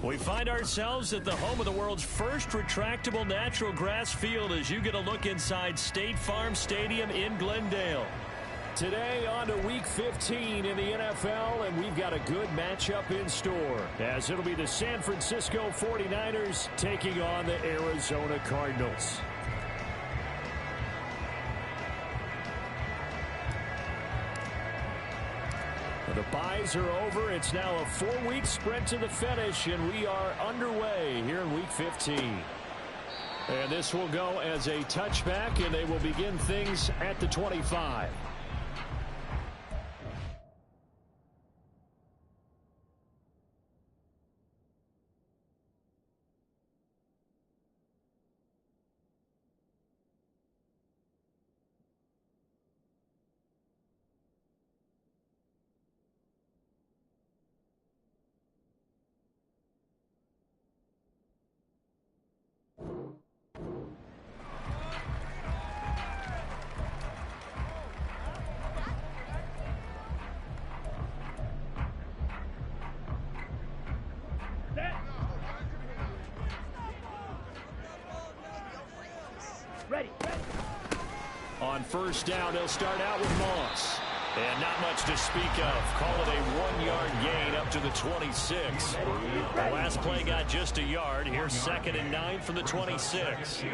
We find ourselves at the home of the world's first retractable natural grass field as you get a look inside State Farm Stadium in Glendale. Today on to Week 15 in the NFL, and we've got a good matchup in store, as it'll be the San Francisco 49ers taking on the Arizona Cardinals. The byes are over. It's now a 4-week sprint to the finish, and we are underway here in Week 15. And this will go as a touchback, and they will begin things at the 25. On first down, they'll start out with Moss. And not much to speak of. Call it a 1-yard gain up to the 26. The last play got just a yard. Here's 2nd and 9 from the 26.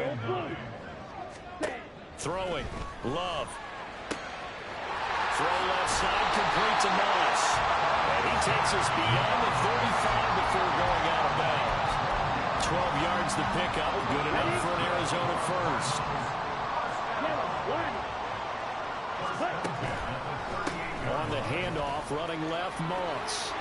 Throwing. Love. Throw left side, complete to Moss. And he takes us beyond the 35 before going out of bounds. 12 yards to pick up. Good enough for an Arizona first. On the handoff, running left, Moss.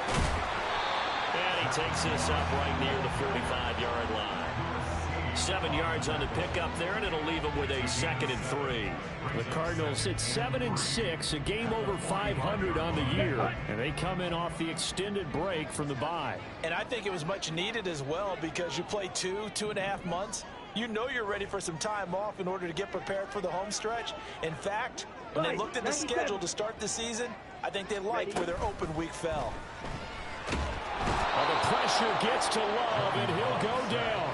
And he takes this up right near the 45-yard line. 7 yards on the pickup there, and it'll leave him with a 2nd and 3. The Cardinals at 7-6, a game over 500 on the year, and they come in off the extended break from the bye. And I think it was much needed as well, because you play 2.5 months. You know you're ready for some time off in order to get prepared for the home stretch. In fact, when they looked at the schedule to start the season, I think they liked where their open week fell. Well, the pressure gets to Love, and he'll go down.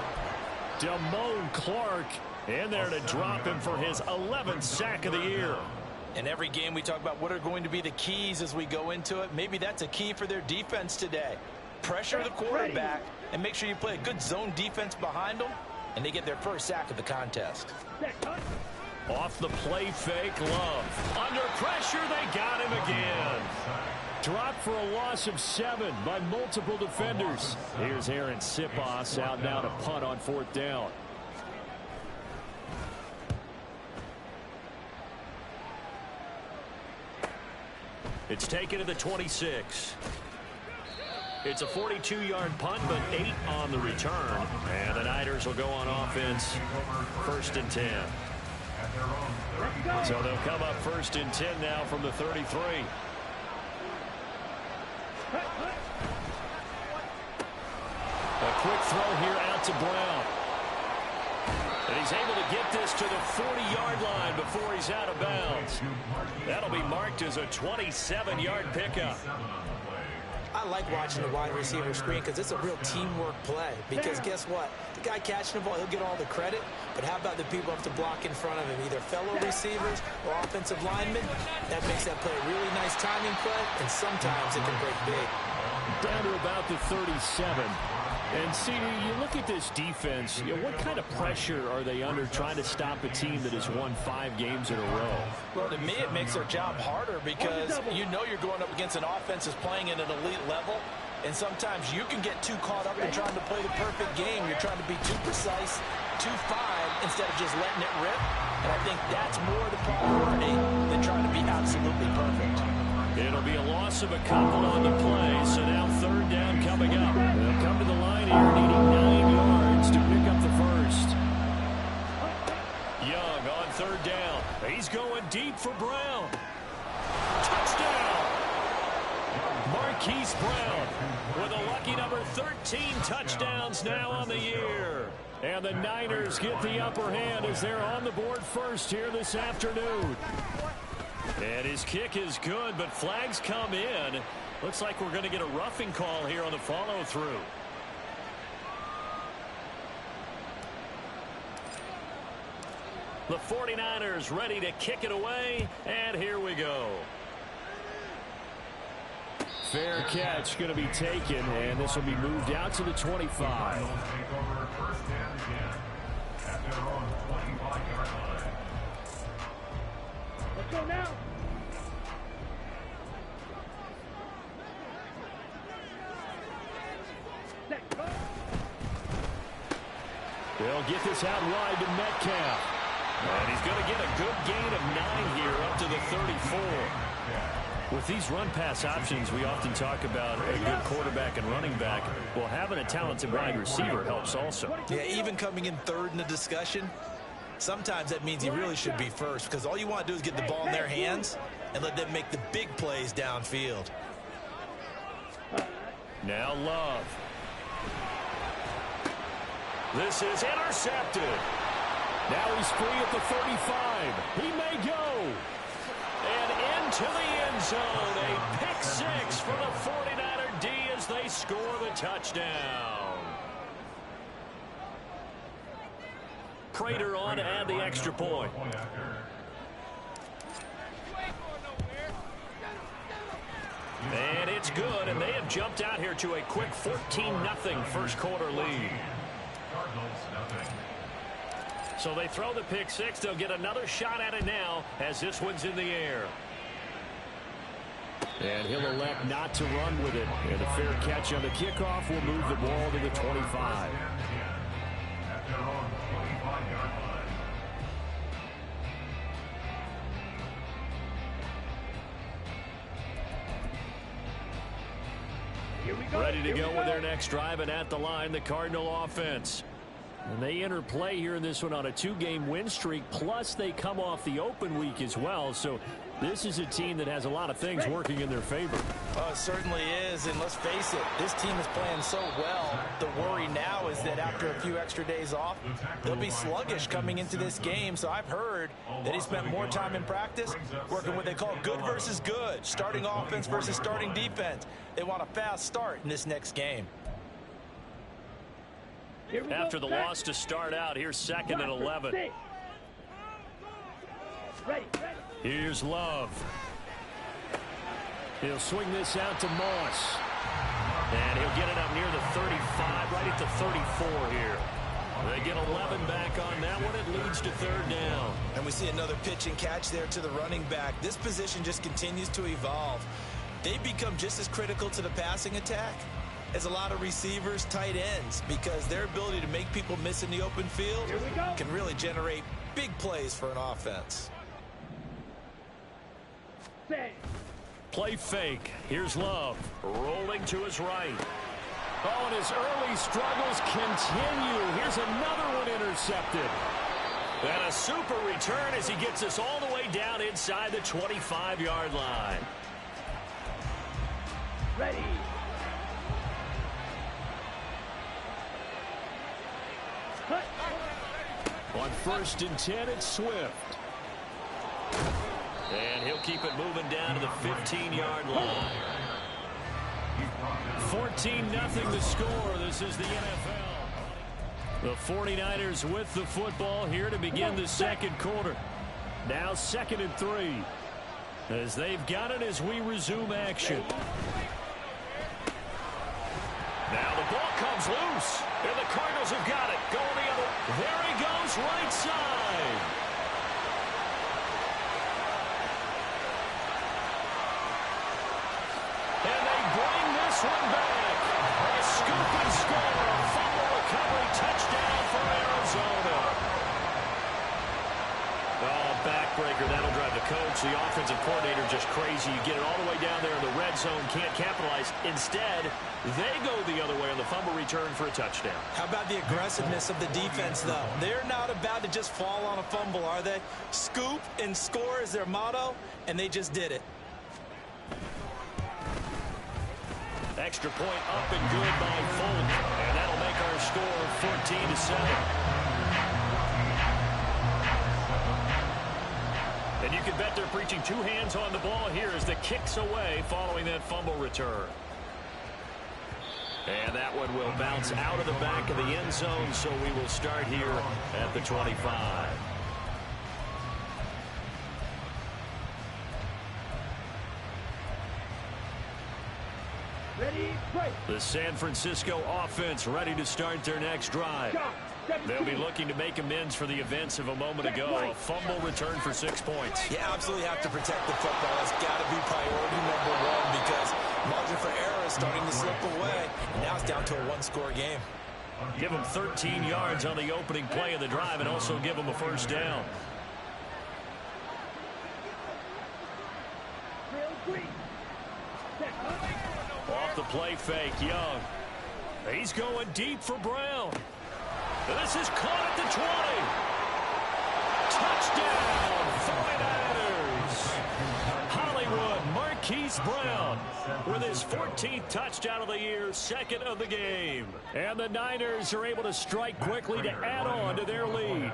Damone Clark in there to drop him for his 11th sack of the year. In every game we talk about what are going to be the keys as we go into it. Maybe that's a key for their defense today. Pressure the quarterback and make sure you play a good zone defense behind them, and they get their first sack of the contest. Off the play fake, Love. Under pressure, they got him again. Dropped for a loss of 7 by multiple defenders. Here's Aaron Siposs out now to punt on 4th down. It's taken to the 26. It's a 42-yard punt, but 8 on the return. And the Niners will go on offense, 1st and 10. So they'll come up 1st and 10 now from the 33. A quick throw here out to Brown. And he's able to get this to the 40-yard line before he's out of bounds. That'll be marked as a 27-yard pickup. I like watching the wide receiver screen because it's a real teamwork play. Because guess what? The guy catching the ball, he'll get all the credit. But how about the people who have to block in front of him, either fellow receivers or offensive linemen? That makes that play a really nice timing play, and sometimes it can break big. Down to about the 37. And, CD, you look at this defense, what kind of pressure are they under trying to stop a team that has won 5 games in a row? Well, to me, it makes their job harder because you know you're going up against an offense that's playing at an elite level, and sometimes you can get too caught up in trying to play the perfect game. You're trying to be too precise, too fine, instead of just letting it rip. And I think that's more the priority than trying to be absolutely perfect. It'll be a loss of a couple on the play, so now 3rd down coming up. They'll come to the line here, needing 9 yards to pick up the first. Young on 3rd down. He's going deep for Brown. Touchdown! Marquise Brown with a lucky number 13 touchdowns now on the year. And the Niners get the upper hand as they're on the board first here this afternoon. And his kick is good, but flags come in. Looks like we're going to get a roughing call here on the follow-through. The 49ers ready to kick it away, and here we go. Fair catch going to be taken, and this will be moved out to the 25. Let's go now. They'll get this out wide to Metcalf. And he's going to get a good gain of 9 here up to the 34. With these run-pass options, we often talk about a good quarterback and running back. Well, having a talented wide receiver helps also. Yeah, even coming in third in the discussion, sometimes that means he really should be first, because all you want to do is get the ball in their hands and let them make the big plays downfield. Now Love. This is intercepted. Now he's free at the 35. He may go. And into the end zone. A pick six for the 49er D as they score the touchdown. Prater on to add the extra point. And it's good, and they have jumped out here to a quick 14-0 first quarter lead. So they throw the pick six. They'll get another shot at it now as this one's in the air. And he'll elect not to run with it. And a fair catch on the kickoff will move the ball to the 25. Ready to go with their next drive, and at the line, the Cardinal offense. And they enter play here in this one on a 2-game win streak, plus they come off the open week as well. So this is a team that has a lot of things working in their favor. Oh, it certainly is, and let's face it, this team is playing so well. The worry now is that after a few extra days off, they'll be sluggish coming into this game. So I've heard that he spent more time in practice working what they call good versus good, starting offense versus starting defense. They want a fast start in this next game. After the loss to start out, here's 2nd and 11. Here's Love. He'll swing this out to Moss. And he'll get it up near the 35, right at the 34 here. They get 11 back on that one. It leads to 3rd down. And we see another pitch and catch there to the running back. This position just continues to evolve. They become just as critical to the passing attack as a lot of receivers, tight ends, because their ability to make people miss in the open field can really generate big plays for an offense. Play fake. Here's Love. Rolling to his right. Oh, and his early struggles continue. Here's another one intercepted. And a super return as he gets us all the way down inside the 25-yard line. Ready. On 1st and 10, it's Swift. And he'll keep it moving down to the 15-yard line. 14-0 the score. This is the NFL. The 49ers with the football here to begin the 2nd quarter. Now 2nd and 3. As they've got it as we resume action. Now the ball comes loose. And the Cardinals have got it. Going the other. There he goes, right side. And they bring this one back. A scoop and score. A fumble recovery touchdown for Arizona. Oh, backbreaker. That'll drive the coach, the offensive coordinator, just crazy. You get it all the way down there in the red zone, can't capitalize. Instead, they go the other way on the fumble return for a touchdown. How about the aggressiveness of the defense, though? They're not about to just fall on a fumble, are they? Scoop and score is their motto, and they just did it. Extra point up and good by Folk. And that'll make our score 14-7. And you can bet they're preaching two hands on the ball here as the kick's away following that fumble return. And that one will bounce out of the back of the end zone, so we will start here at the 25. The San Francisco offense ready to start their next drive. They'll be looking to make amends for the events of a moment ago. A fumble return for 6 points. You absolutely have to protect the football. That's got to be priority number one because margin for error is starting to slip away. And now it's down to a one-score game. Give them 13 yards on the opening play of the drive and also give them a first down. Off the play fake, Young. He's going deep for Brown. This is caught at the 20. Touchdown, 49ers. Hollywood Marquise Brown with his 14th touchdown of the year, second of the game. And the Niners are able to strike quickly to add on to their lead.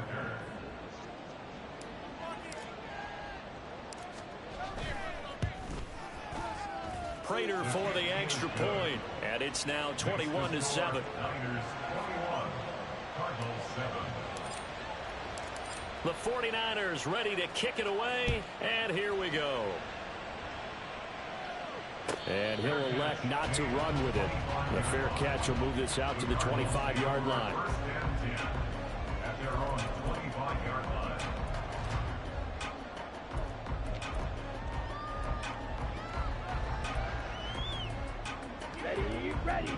Prater for the extra point, and it's now 21-7. The 49ers ready to kick it away, and here we go. And he'll elect not to run with it. The fair catch will move this out to the 25-yard line. At their own 25-yard line.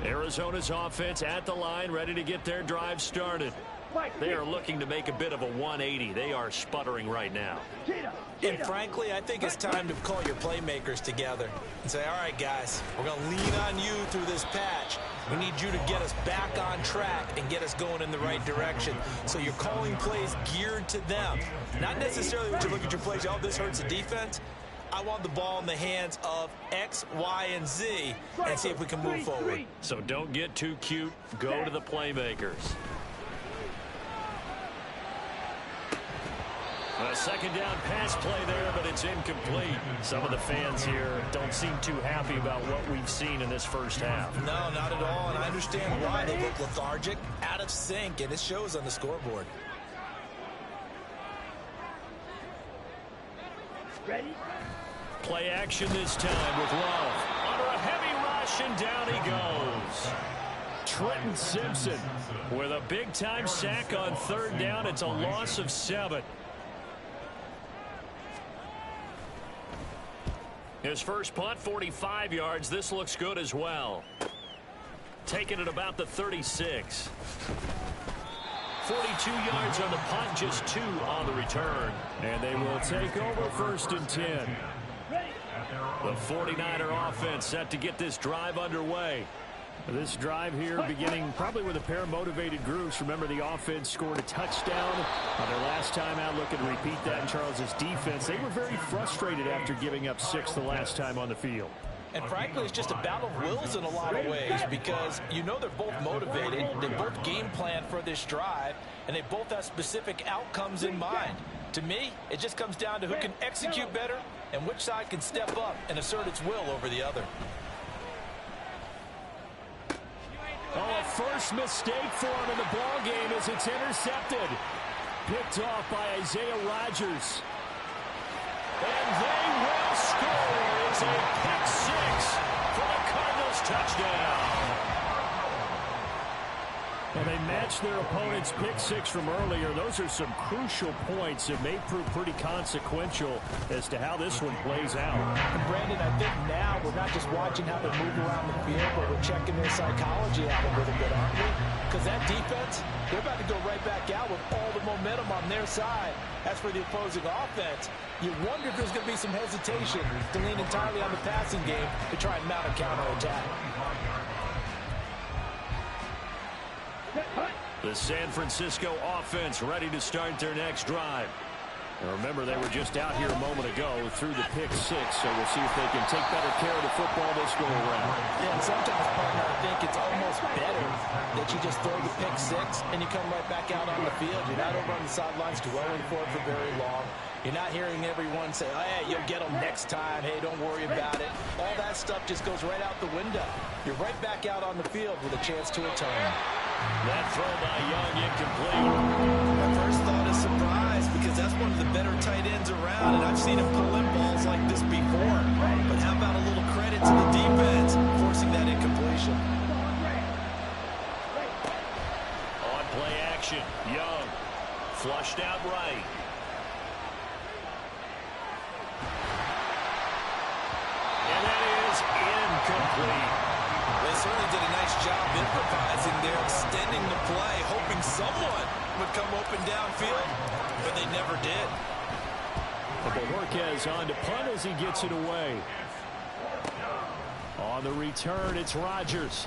Arizona's offense at the line, ready to get their drive started. They are looking to make a bit of a 180. They are sputtering right now. And frankly, I think it's time to call your playmakers together and say, all right, guys, we're going to lean on you through this patch. We need you to get us back on track and get us going in the right direction. So you're calling plays geared to them. Not necessarily when you look at your plays, oh, this hurts the defense. I want the ball in the hands of X, Y, and Z and see if we can move forward. So don't get too cute. Go to the playmakers. A second down pass play there, but it's incomplete. Some of the fans here don't seem too happy about what we've seen in this first half. No, not at all, and I understand why. They look lethargic, out of sync, and it shows on the scoreboard. Ready? Play action this time with Love. Under a heavy rush, and down he goes. Trenton Simpson with a big-time sack on third down. It's a loss of 7. His first punt, 45 yards. This looks good as well. Taking it about the 36. 42 yards on the punt, just 2 on the return. And they will take over 1st and 10. The 49er offense set to get this drive underway. This drive here beginning probably with a pair of motivated groups. Remember, the offense scored a touchdown on their last time out. Looking to repeat that in Charles's defense. They were very frustrated after giving up 6 the last time on the field. And frankly, it's just a battle of wills in a lot of ways because you know they're both motivated. They both game plan for this drive, and they both have specific outcomes in mind. To me, it just comes down to who can execute better and which side can step up and assert its will over the other. Oh, a first mistake for him in the ball game as it's intercepted. Picked off by Isaiah Rodgers. And they will score. It's a pick 6 for the Cardinals touchdown. Well, they matched their opponent's pick 6 from earlier. Those are some crucial points that may prove pretty consequential as to how this one plays out. And Brandon, I think now we're not just watching how they move around the field, but we're checking their psychology out a little bit, aren't we? Because that defense, they're about to go right back out with all the momentum on their side. As for the opposing offense, you wonder if there's going to be some hesitation to lean entirely on the passing game to try and mount a counterattack. The San Francisco offense ready to start their next drive. And remember, they were just out here a moment ago through the pick 6, so we'll see if they can take better care of the football this go around. Yeah, and sometimes, partner, I think it's almost better that you just throw the pick 6 and you come right back out on the field. You're not over on the sidelines dwelling for it for very long. You're not hearing everyone say, oh, hey, you'll get them next time. Hey, don't worry about it. All that stuff just goes right out the window. You're right back out on the field with a chance to atone. That throw by Young incomplete. My first thought is surprise because that's one of the better tight ends around, and I've seen him pull in balls like this before. But how about a little credit to the defense forcing that incompletion? On play action, Young flushed out right. And that is incomplete. They certainly did a nice job improvising there, extending the play, hoping someone would come open downfield, but they never did. Borges on to punt as he gets it away. On the return, it's Rodgers.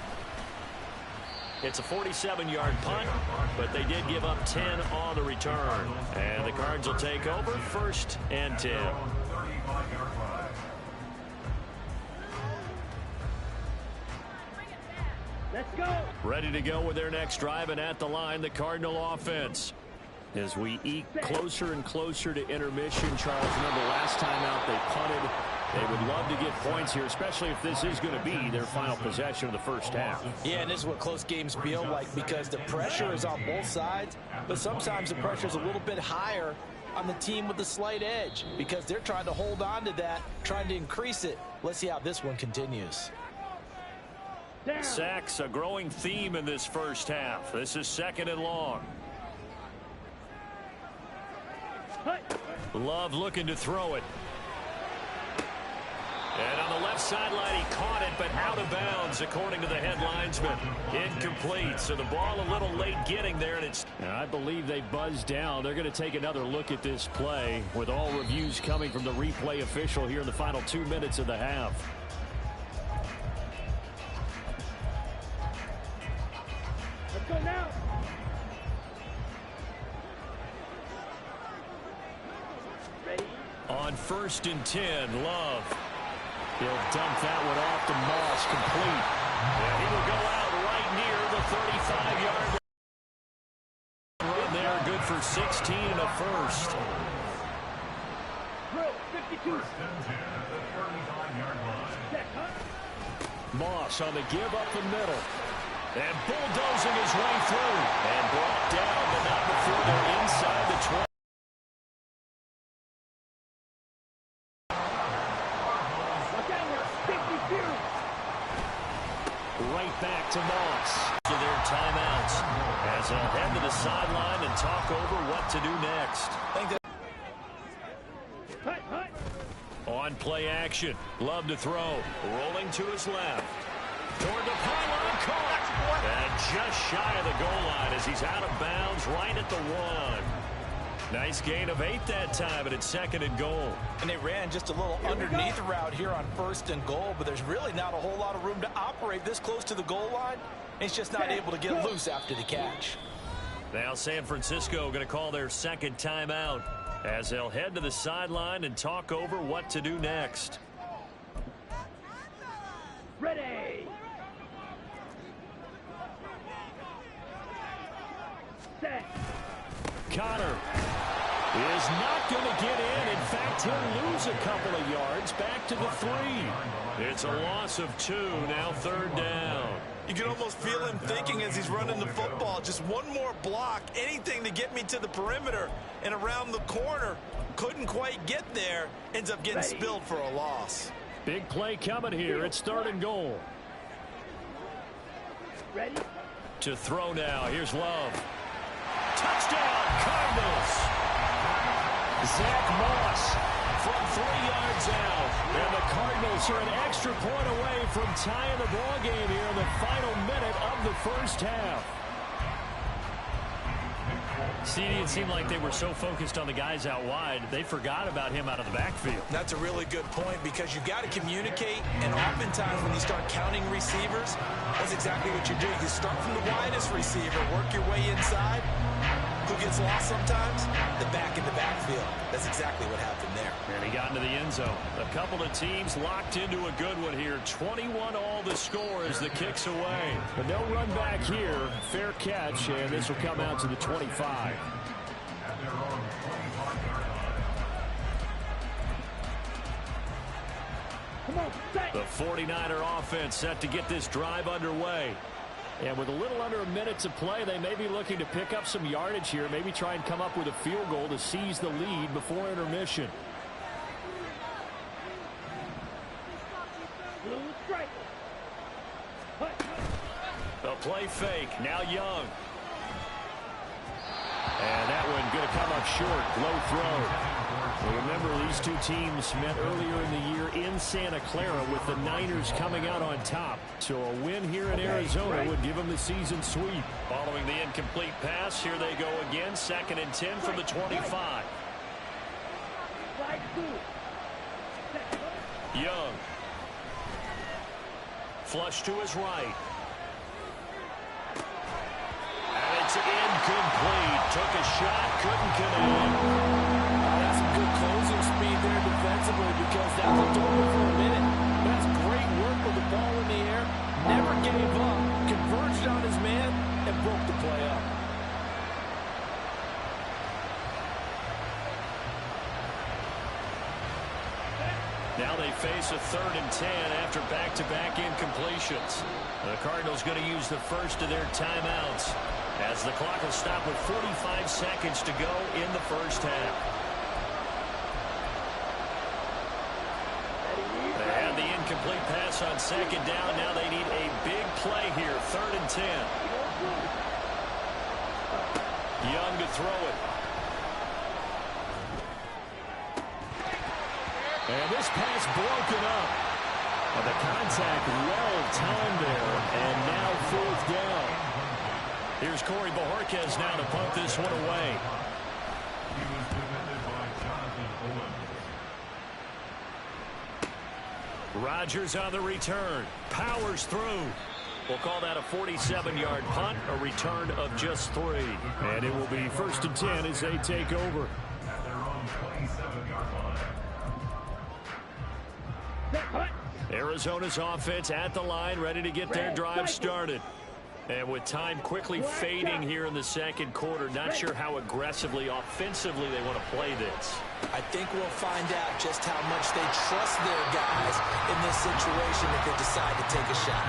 It's a 47-yard punt, but they did give up 10 on the return. And the Cards will take over 1st and 10. Let's go. Ready to go with their next drive, and at the line, the Cardinal offense. As we eke closer and closer to intermission, Charles, remember last time out they punted. They would love to get points here, especially if this is going to be their final possession of the first half. Yeah, and this is what close games feel like because the pressure is on both sides, but sometimes the pressure is a little bit higher on the team with the slight edge because they're trying to hold on to that, trying to increase it. Let's see how this one continues. Sacks, a growing theme in this first half. This is 2nd and long. Love looking to throw it. And on the left sideline, he caught it, but out of bounds, according to the head linesman. Incomplete, so the ball a little late getting there, and I believe they buzzed down. They're going to take another look at this play, with all reviews coming from the replay official here in the final 2 minutes of the half. Let's go now. Ready? On 1st and 10, Love. He'll dump that one off to Moss, complete. And he will go out right near the 35-yard line. Right there, good for 16 and a first. Drill, 52. Moss on the give up the middle. And bulldozing his way through. And brought down, but not before they're inside the 20. Right back to Moss. To their timeouts as they'll head to the sideline and talk over what to do next. On play action, Love to throw, rolling to his left. Toward the pylon, caught. And just shy of the goal line as he's out of bounds right at the 1. Nice gain of 8 that time, and it's 2nd and goal. And they ran just a little underneath route here on 1st and goal, but there's really not a whole lot of room to operate this close to the goal line. He's just not able to get loose after the catch. Now San Francisco going to call their 2nd timeout as they'll head to the sideline and talk over what to do next. Ready. Set. Connor is not going to get in. In fact, he'll lose a couple of yards back to the 3. It's a loss of 2, now 3rd down. You can almost feel him thinking as he's running the football. Just one more block, anything to get me to the perimeter and around the corner. Couldn't quite get there. Ends up getting spilled for a loss. Big play coming here. It's 3rd and goal. Ready? To throw now. Here's Love. Touchdown, Cardinals. Zach Moss from 3 yards out. And the Cardinals are an extra point away from tying the ball game here in the final minute of the first half. See, it seemed like they were so focused on the guys out wide, they forgot about him out of the backfield. That's a really good point because you got to communicate, and oftentimes when you start counting receivers, that's exactly what you do. You start from the widest receiver, work your way inside. Who gets lost sometimes? The back in the backfield. That's exactly what happened there. And he got into the end zone. A couple of teams locked into a good one here. 21-all the score as the kick's away. But no run back here. Fair catch, and this will come out to the 25. The 49er offense set to get this drive underway. And with a little under a minute to play, they may be looking to pick up some yardage here, maybe try and come up with a field goal to seize the lead before intermission. A play fake. Now Young. And that one going to come up short. Low throw. Well, remember, these two teams met earlier in the year in Santa Clara with the Niners coming out on top. So a win here in Arizona would give them the season sweep. Following the incomplete pass, here they go again. 2nd and 10 from the 25. Young. Flush to his right. And it's incomplete. Took a shot, couldn't connect. That's some good closing speed there defensively because that looked over for a minute. That's great work with the ball in the air. Never gave up. Converged on his man and broke the play up. Now they face a 3rd and 10 after back-to-back incompletions. The Cardinals going to use the first of their timeouts as the clock will stop with 45 seconds to go in the first half. They had the incomplete pass on 2nd down. Now they need a big play here. 3rd and 10. Young to throw it. And this pass broken up. And the contact well timed there. And now 4th down. Here's Corey Bojorquez now to punt this one away. Rodgers on the return. Powers through. We'll call that a 47-yard punt, a return of just 3. And it will be 1st and 10 as they take over. Arizona's offense at the line, ready to get their drive started. And with time quickly fading here in the 2nd quarter, not sure how aggressively, offensively they want to play this. I think we'll find out just how much they trust their guys in this situation if they decide to take a shot.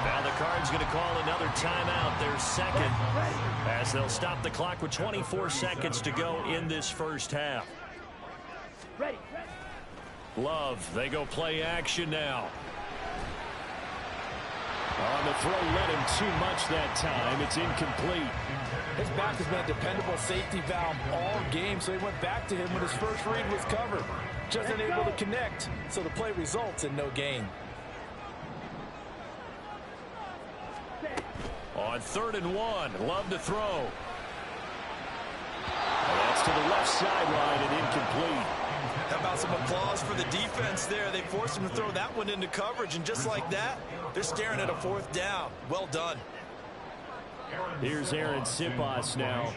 Now the Cards going to call another timeout, their 2nd, as they'll stop the clock with 24 seconds to go in this first half. Love, they go play action now. On the throw, led him too much that time. It's incomplete. His back has been a dependable safety valve all game, so he went back to him when his first read was covered. Just unable to connect, so the play results in no gain. On 3rd and 1, Love to throw. And that's to the left sideline and incomplete. How about some applause for the defense there? They forced him to throw that one into coverage, and just like that, they're staring at a 4th down. Well done. Here's Aaron Sipas now.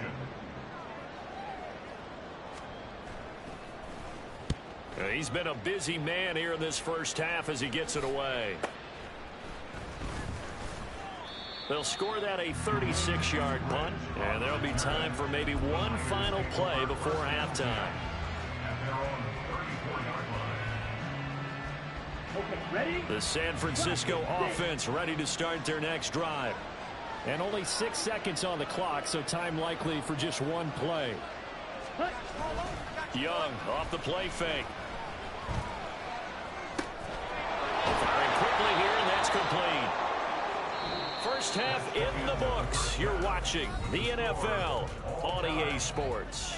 He's been a busy man here in this first half as he gets it away. They'll score that a 36-yard punt, and there'll be time for maybe one final play before halftime. The San Francisco offense ready to start their next drive. And only 6 seconds on the clock, so time likely for just one play. Young off the play fake. Firing quickly here, and that's complete. First half in the books. You're watching the NFL on EA Sports.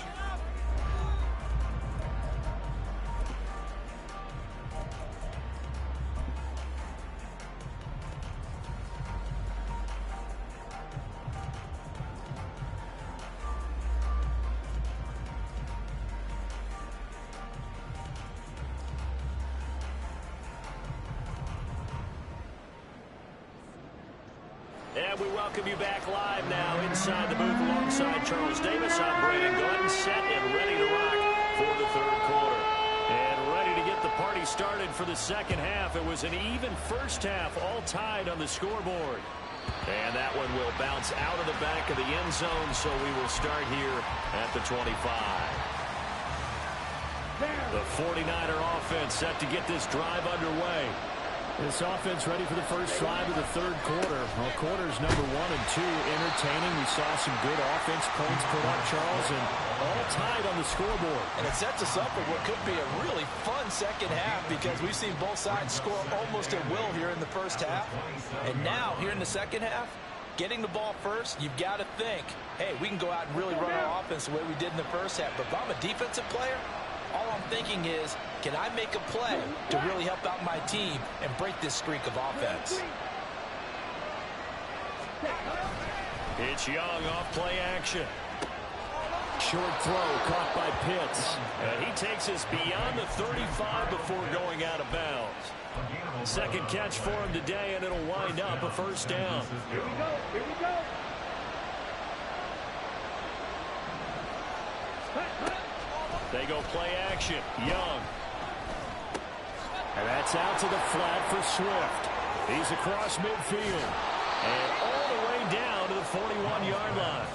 And we welcome you back live now inside the booth alongside Charles Davis. I'm Brandon Glenn, set and ready to rock for the 3rd quarter. And ready to get the party started for the 2nd half. It was an even first half, all tied on the scoreboard. And that one will bounce out of the back of the end zone, so we will start here at the 25. The 49er offense set to get this drive underway. This offense ready for the first drive of the third quarter. Well, quarters number 1 and 2 entertaining. We saw some good offense points put up, Charles, and all tied on the scoreboard. And it sets us up for what could be a really fun second half because we've seen both sides score almost at will here in the first half. And now, here in the second half, getting the ball first, you've got to think, hey, we can go out and really run our offense the way we did in the first half. But if I'm a defensive player, all I'm thinking is, can I make a play to really help out my team and break this streak of offense? It's Young off play action. Short throw caught by Pitts. He takes us beyond the 35 before going out of bounds. Second catch for him today, and it'll wind up a first down. Here we go. Here we go. They go play action. Young. And that's out to the flat for Swift. He's across midfield. And all the way down to the 41-yard line.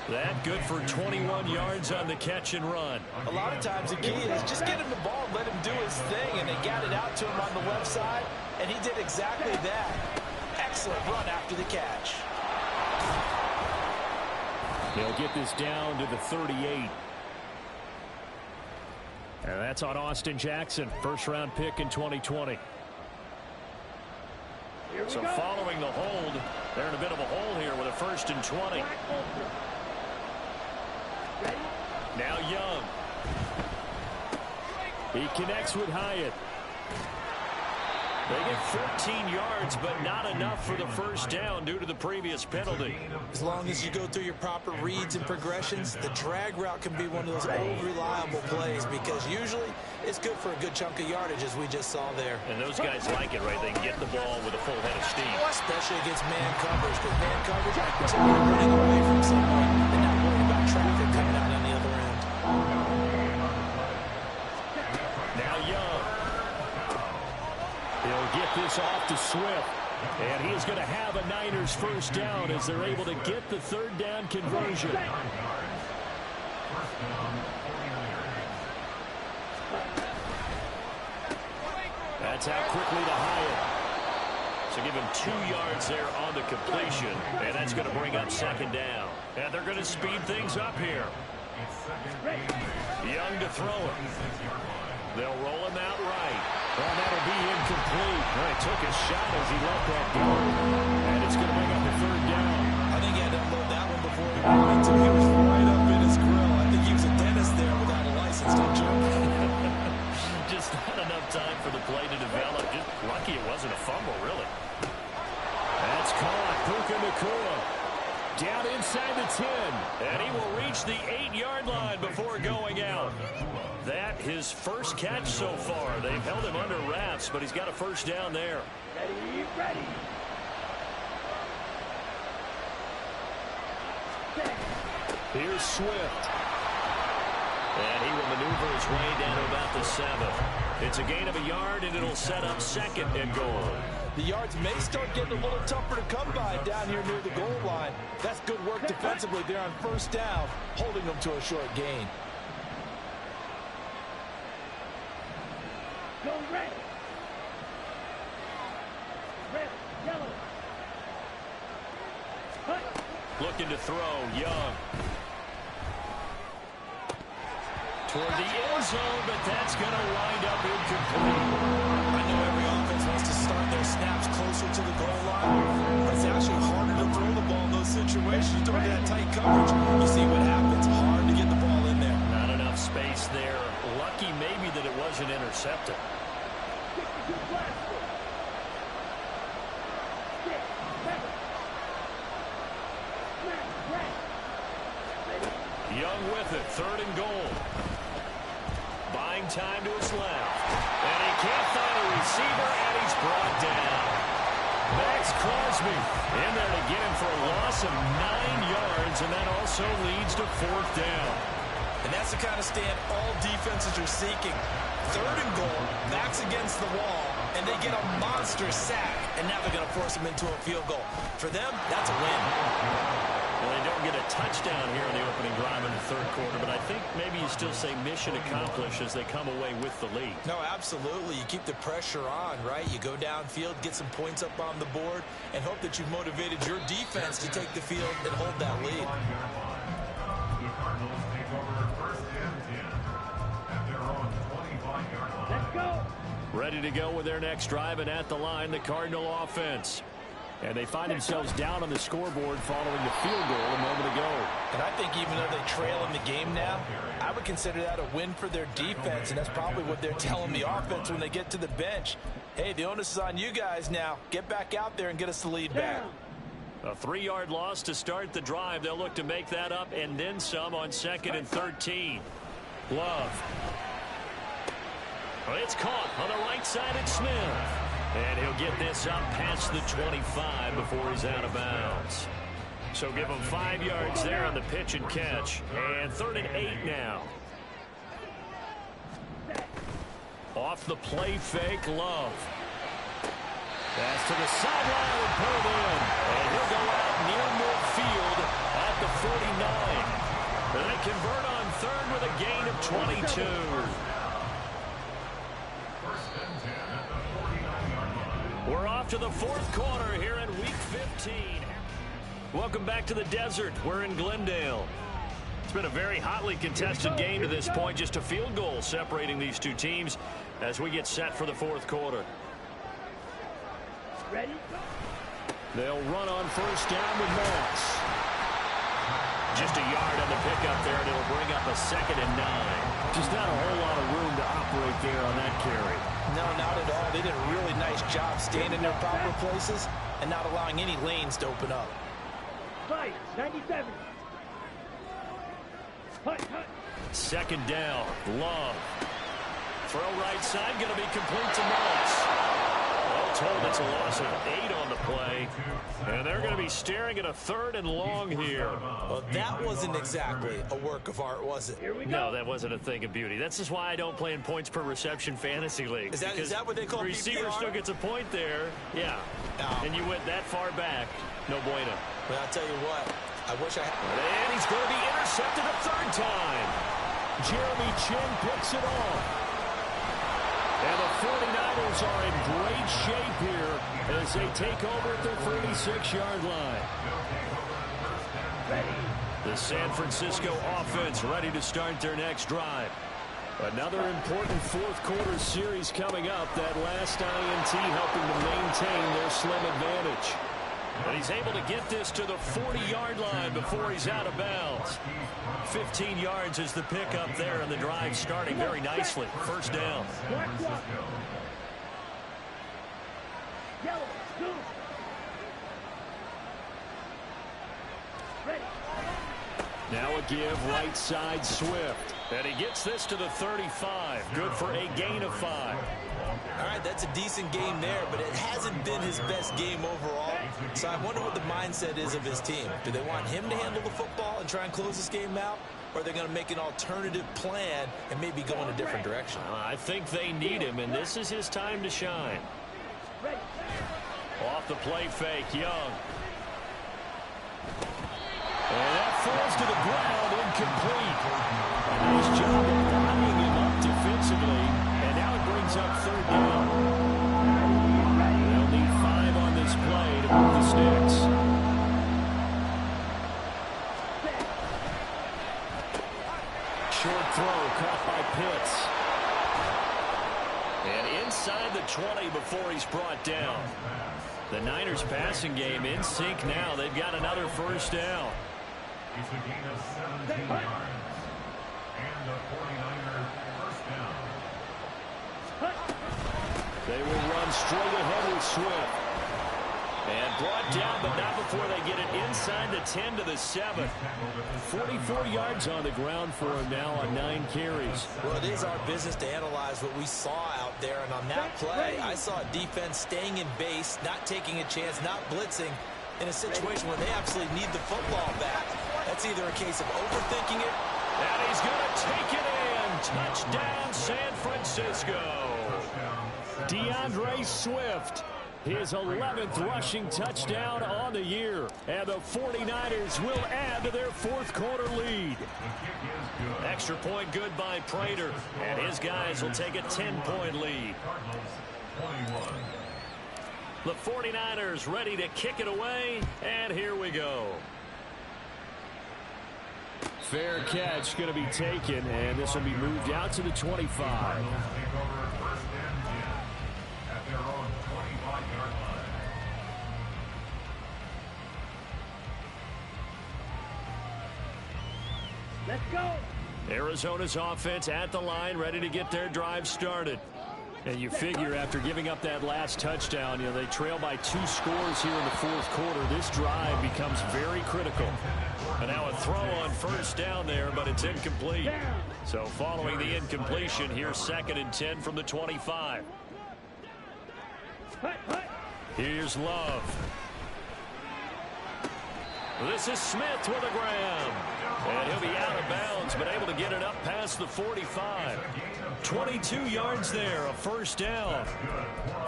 That good for 21 yards on the catch and run. A lot of times the key is just get him the ball and let him do his thing. And they got it out to him on the left side. And he did exactly that. Excellent run after the catch. They'll get this down to the 38. And that's on Austin Jackson, first-round pick in 2020. So following the hold, they're in a bit of a hole here with a 1st and 20. Now Young. He connects with Hyatt. They get 14 yards, but not enough for the first down due to the previous penalty. As long as you go through your proper reads and progressions, the drag route can be one of those old reliable plays because usually it's good for a good chunk of yardage as we just saw there. And those guys like it, right? They can get the ball with a full head of steam. Especially against man coverage, because man coverage, typically running away from someone and not worrying about traffic coming out on the other end. Now Young. He'll get this off to Swift. And he is going to have a Niners first down as they're able to get the third down conversion. That's out quickly to Hyatt. So give him 2 yards there on the completion. And that's going to bring up second down. And they're going to speed things up here. Young to throw it. They'll roll him out right. Well, that'll be incomplete. Well, he took a shot as he let that go. And it's going to bring up the third down. I think he had to unload that one before he went into. He was right up in his grill. I think he was a dentist there without a license, don't you? Just not enough time for the play to develop. Just lucky it wasn't a fumble, really. That's caught. Puka Nacua down inside the 10. And he will reach the 8-yard line before going out. That his first catch so far. They've held him under wraps, but he's got a first down there. Ready, ready. Here's Swift. And he will maneuver his way down to about the 7. It's a gain of a yard, and it'll set up second and goal. The yards may start getting a little tougher to come by down here near the goal line. That's good work defensively there on first down, holding them to a short gain. Go red. Red, yellow. Cut. Looking to throw, Young. Toward the end zone, but that's going to wind up incomplete. I know every offense wants to start their snaps closer to the goal line, but it's actually harder to throw the ball in those situations during that tight coverage. You see what happens. Hard to get the ball in there. Not enough space there. Lucky maybe that it wasn't intercepted. Young with it, third and goal. Buying time to his left. And he can't find a receiver, and he's brought down. Max Crosby in there to get him for a loss of 9 yards, and that also leads to fourth down. And that's the kind of stand all defenses are seeking. Third and goal, backs against the wall, and they get a monster sack, and now they're going to force him into a field goal. For them, that's a win. Well, they don't get a touchdown here in the opening drive in the third quarter, but I think maybe you still say mission accomplished as they come away with the lead. No, absolutely. You keep the pressure on, right? You go downfield, get some points up on the board, and hope that you've motivated your defense to take the field and hold that lead. Let's go. Ready to go with their next drive, and at the line, the Cardinal offense. And they find themselves down on the scoreboard following the field goal a moment ago. And I think even though they trail in the game now, I would consider that a win for their defense, and that's probably what they're telling the offense when they get to the bench. Hey, the onus is on you guys now. Get back out there and get us the lead back. A 3-yard loss to start the drive. They'll look to make that up and then some on 2nd and 13. Love. Well, it's caught on the right side at Smith. And he'll get this up past the 25 before he's out of bounds. So give him 5 yards there on the pitch and catch. And 3rd and 8 now. Off the play fake, Love. Pass to the sideline and pulled in. And he'll go out near midfield at the 49. And they convert on 3rd with a gain of 22. We're off to the 4th quarter here in Week 15. Welcome back to the desert. We're in Glendale. It's been a very hotly contested game to this point. Just a field goal separating these two teams as we get set for the 4th quarter. Ready? They'll run on 1st down with Moss. Just a yard on the pickup there, and it'll bring up a 2nd and 9. Just not a whole lot of room to operate there on that carry. No, not at all. They did a really nice job staying in their proper places and not allowing any lanes to open up. Fight, 97. Hut, hut. 2nd down, Love. Throw right side, going to be complete to Moss. All told, it's a loss of 8 on the play. And they're going to be staring at a 3rd and long here. Well, that wasn't exactly a work of art, was it? Here we go. No, that wasn't a thing of beauty. That's just why I don't play in points per reception fantasy leagues. Is that what they call the receiver PPR? still gets a point there. Yeah. No. And you went that far back. No bueno. But I'll tell you what, I wish I had. And he's going to be intercepted a 3rd time. Jeremy Chin picks it off. And the 49ers are in great shape here as they take over at their 36-yard line. Ready. The San Francisco offense ready to start their next drive. Another important 4th quarter series coming up. That last INT helping to maintain their slim advantage. And he's able to get this to the 40-yard line before he's out of bounds. 15 yards is the pickup there, and the drive starting very nicely. 1st down. Black block. Yellow, blue. Ready. Now a give right side Swift. And he gets this to the 35. Good for a gain of 5. All right, that's a decent game there, but it hasn't been his best game overall. So I wonder what the mindset is of his team. Do they want him to handle the football and try and close this game out? Or are they going to make an alternative plan and maybe go in a different direction? I think they need him, and this is his time to shine. Ready. Off the play fake, Young. And that falls to the ground, incomplete. A nice job of bringing him up defensively, and now it brings up 3rd down. They'll need 5 on this play to move the sticks. Short throw caught by Pitts. And inside the 20 before he's brought down. The Niners passing game in sync now. They've got another 1st down. It's a gain of 17 yards. And the 49ers 1st down. They will run straight ahead with Swift. And brought down, but not before they get it inside the 10 to the 7. 44 yards on the ground for him now on 9 carries. Well, it is our business to analyze what we saw out there. And on that play, I saw a defense staying in base, not taking a chance, not blitzing in a situation where they absolutely need the football back. That's either a case of overthinking it. And he's going to take it in. Touchdown, San Francisco. DeAndre Swift his 11th rushing touchdown on the year. And the 49ers will add to their fourth quarter lead. Extra point good by Prater, and his guys will take a 10-point lead. The 49ers ready to kick it away, and here we go. Fair catch going to be taken, and this will be moved out to the 25. Let's go. Arizona's offense at the line, ready to get their drive started. And you figure after giving up that last touchdown, they trail by 2 scores here in the fourth quarter. This drive becomes very critical. And now a throw on first down there, but it's incomplete. So following the incompletion, here's 2nd and 10 from the 25. Here's Love. This is Smith with a grab. And he'll be out of bounds, but able to get it up past the 45. 22 yards there, a first down.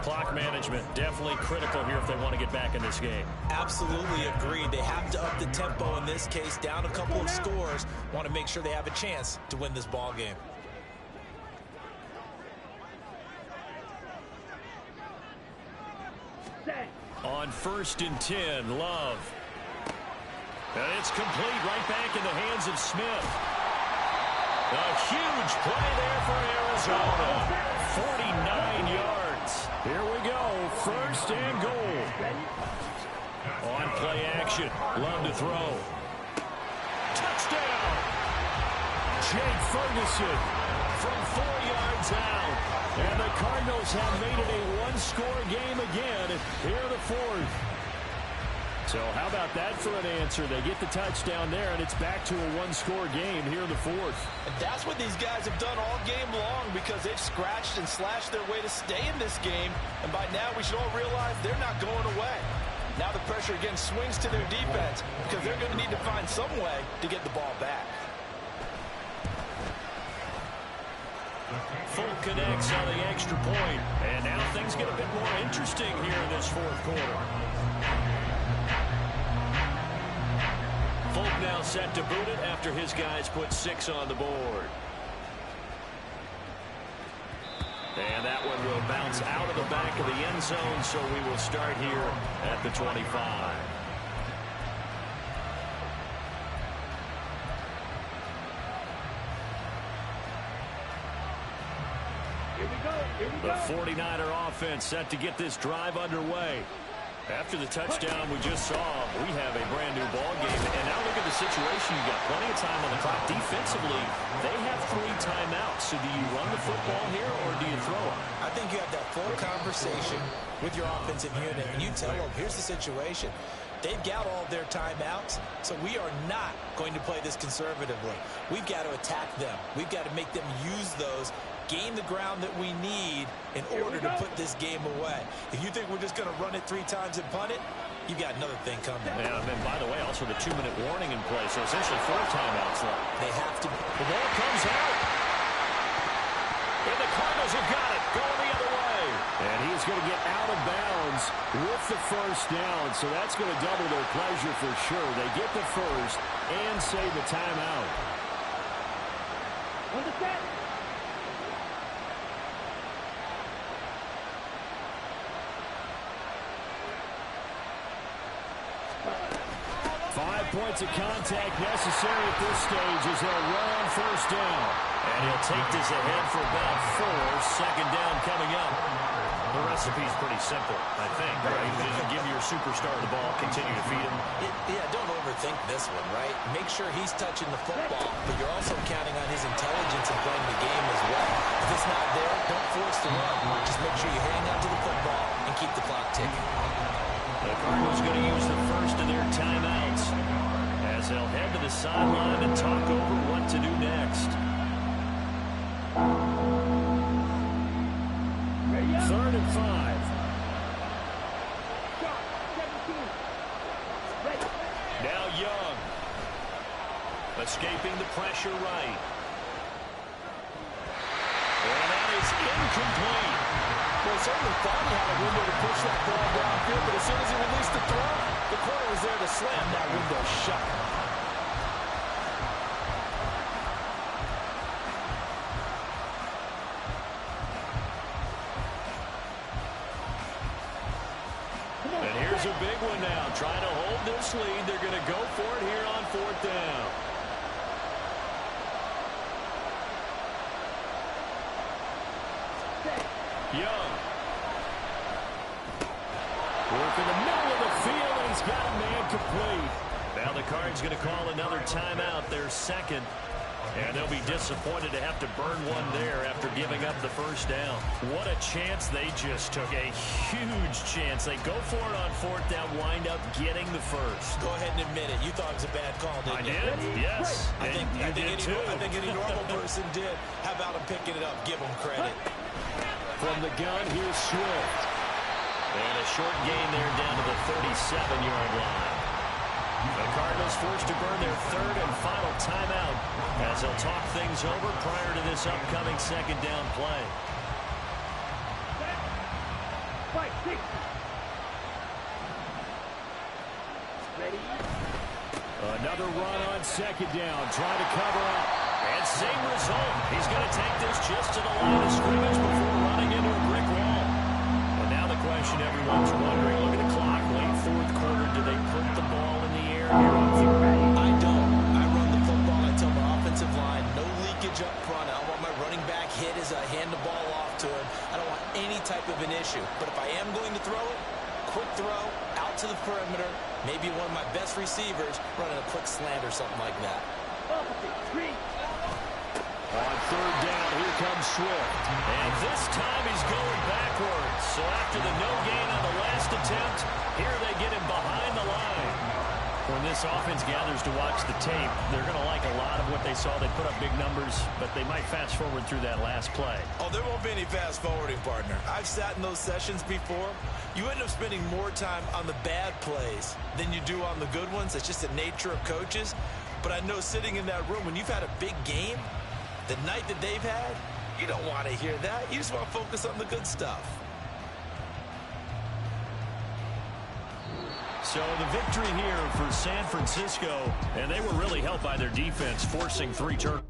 Clock management definitely critical here if they want to get back in this game. Absolutely agreed. They have to up the tempo in this case, down a couple of scores. Want to make sure they have a chance to win this ball game. On 1st and 10, Love. And it's complete right back in the hands of Smith. A huge play there for Arizona. 49 yards. Here we go. 1st and goal. On play action. Love to throw. Touchdown. Jake Ferguson from 4 yards out. And the Cardinals have made it a one-score game again here in the fourth. So how about that for an answer? They get the touchdown there, and it's back to a one-score game here in the fourth. And that's what these guys have done all game long because they've scratched and slashed their way to stay in this game. And by now, we should all realize they're not going away. Now the pressure again swings to their defense because they're going to need to find some way to get the ball back. Full connects on the extra point. And now things get a bit more interesting here in this fourth quarter. Folk now set to boot it after his guys put 6 on the board. And that one will bounce out of the back of the end zone, so we will start here at the 25. Here we go. Here we The go. 49er offense set to get this drive underway. After the touchdown we just saw, we have a brand-new ball game. And now look at the situation. You've got plenty of time on the clock. Defensively, they have 3 timeouts. So do you run the football here or do you throw it? I think you have that full conversation with your offensive unit, and you tell them, here's the situation. They've got all their timeouts, so we are not going to play this conservatively. We've got to attack them. We've got to make them use those, gain the ground that we need in order to put this game away. If you think we're just going to run it 3 times and punt it, you've got another thing coming. Yeah, and then, by the way, also the 2-minute warning in play, so essentially 4 timeouts left. They have to. The ball comes out. And the Cardinals have got it, going the other way. And he's going to get out of bounds with the first down, so that's going to double their pleasure for sure. They get the first and save the timeout. On the set. 5 points of contact necessary at this stage as they'll run on first down. And he'll take this ahead for about 4. Second down coming up. The recipe's pretty simple, I think, right? Just give your superstar the ball, continue to feed him. Yeah, don't overthink this one, right? Make sure he's touching the football, but you're also counting on his intelligence in playing the game as well. If it's not there, don't force the run. Just make sure you hang on to the football and keep the clock ticking. The Cardinals going to use the first of their timeouts as they'll head to the sideline and talk over what to do next. 3rd and 5. Shot. 17. Ready. Now Young. Escaping the pressure right. And that is incomplete. Well, certainly thought he had a window to push that ball downfield, but as soon as he released the throw, the corner was there to slam that window shut. And here's a big one now. Trying to hold this lead. They're going to go for it here on 4th down. Young. Work in the middle of the field, and he's got a man complete. Now the Cards going to call another timeout, their second. And they'll be disappointed to have to burn one there after giving up the first down. What a chance they just took. A huge chance. They go for it on 4th down, wind up getting the first. Go ahead and admit it. You thought it was a bad call, didn't you? I did, yes. I think any normal person did. How about him picking it up? Give him credit. From the gun, here's Swift. And a short gain there down to the 37-yard line. The Cardinals forced to burn their 3rd and final timeout as they'll talk things over prior to this upcoming 2nd down play. Fight, 60. Ready? Another run on 2nd down, trying to cover up. And same result. He's going to take this just to the line of scrimmage before running into a brick wall. And now the question everyone's wondering, look at the clock, late 4th quarter, do they put the ball in the air here on 4th? I don't. I run the football. I tell my offensive line, no leakage up front. I don't want my running back hit as I hand the ball off to him. I don't want any type of an issue. But if I am going to throw it, quick throw, out to the perimeter, maybe one of my best receivers running a quick slant or something like that. On 3rd down, here comes Swift. And this time he's going backwards. So after the no gain on the last attempt, here they get him behind the line. When this offense gathers to watch the tape, they're going to like a lot of what they saw. They put up big numbers, but they might fast forward through that last play. Oh, there won't be any fast forwarding, partner. I've sat in those sessions before. You end up spending more time on the bad plays than you do on the good ones. It's just the nature of coaches. But I know sitting in that room, when you've had a big game, the night that they've had, you don't want to hear that. You just want to focus on the good stuff. So the victory here for San Francisco, and they were really helped by their defense, forcing 3 turnovers.